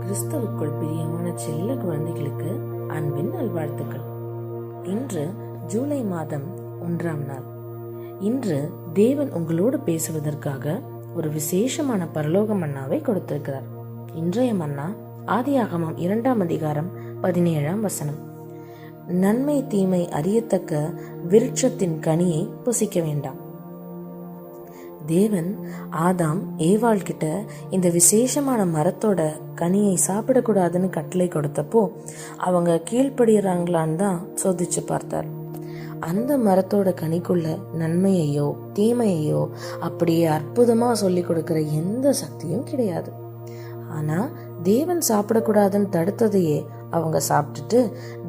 கிறிஸ்துவுக்குள் பிரியமான செல்ல குழந்தைகளுக்கு அன்பின் நல்வாழ்த்துக்கள். இன்று ஜூலை மாதம் 1ஆம் நாள். இன்று தேவன் உங்களோடு பேசுவதற்காக ஒரு விசேஷமான பரலோக மன்னாவை கொடுத்திருக்கிறார். இன்றைய மன்னா ஆதியாகமம் 2ஆம் அதிகாரம் 17ஆம் வசனம். நன்மை தீமை அறியத்தக்க விருட்சத்தின் கனியை புசிக்க வேண்டாம். தேவன் ஆதாம் ஏவாள் கிட்ட இந்த விசேஷமான மரத்தோட கனியை சாப்பிடக்கூடாதுன்னு கட்டளை கொடுத்தப்போ அவங்க கீழ்ப்படுகிறாங்களான்னு தான் சோதிச்சு பார்த்தார். அந்த மரத்தோட கனிக்குள்ள நன்மையையோ தீமையையோ அப்படியே அற்புதமா சொல்லி கொடுக்கிற எந்த சக்தியும் கிடையாது. ஆனா தேவன் சாப்பிடக்கூடாதுன்னு தடுத்ததையே அவங்க சாப்பிட்டுட்டு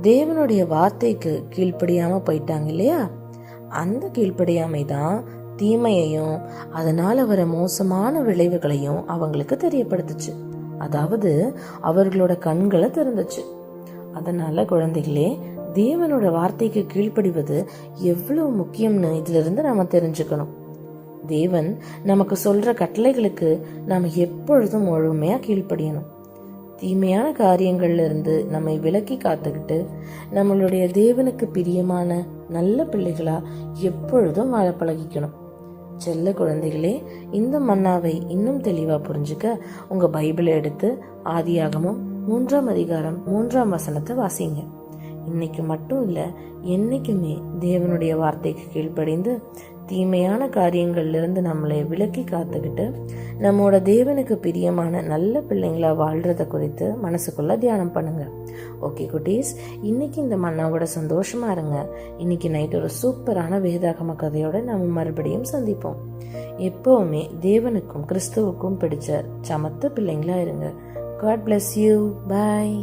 தேவனுடைய வார்த்தைக்கு கீழ்ப்படியாம போயிட்டாங்க இல்லையா? அந்த கீழ்ப்படியாமை தான் தீமையையும் அதனால வர மோசமான விளைவுகளையும் அவங்களுக்கு தெரியப்படுத்துச்சு. அதாவது அவர்களோட கண்களை திறந்துச்சு. அதனால குழந்தைகளே, தேவனோட வார்த்தைக்கு கீழ்ப்படிவது எவ்வளவு முக்கியம்னு இதுல இருந்து நாம தெரிஞ்சுக்கணும். தேவன் நமக்கு சொல்ற கட்டளைகளுக்கு நாம எப்பொழுதும் முழுமையா கீழ்ப்படியணும். தீமையான காரியங்கள்ல இருந்து நம்மை விலக்கி காத்துக்கிட்டு நம்மளுடைய தேவனுக்கு பிரியமான நல்ல பிள்ளைகளா எப்பொழுதும் வாழ பழகிக்கணும். செல்ல குழந்தைகளே, இந்த மன்னாவை இன்னும் தெளிவா புரிஞ்சுக்க உங்க பைபிளை எடுத்து ஆதியாகமம் 3ஆம் அதிகாரம் 3ஆம் வசனத்தை வாசிங்க. இன்னைக்கு மட்டும் இல்ல, என்னைக்குமே தேவனுடைய வார்த்தைக்கு கீழ்ப்படிந்து தீமையான காரியங்கள்ல இருந்து நம்மளை விலக்கி காத்துக்கிட்டு நம்மோட தேவனுக்கு பிரியமான நல்ல பிள்ளைங்களா வாழ்றத குறித்து மனசுக்குள்ள தியானம் பண்ணுங்க. ஓகே குட்டீஸ், இன்னைக்கு இந்த மன்னாவோட சந்தோஷமா இருங்க. இன்னைக்கு நைட் ஒரு சூப்பரான வேதாகம கதையோட நம்ம மறுபடியும் சந்திப்போம். எப்பவுமே தேவனுக்கும் கிறிஸ்துவுக்கும் பிடிச்ச சமத்த பிள்ளைங்களா இருங்க. God bless you. Bye.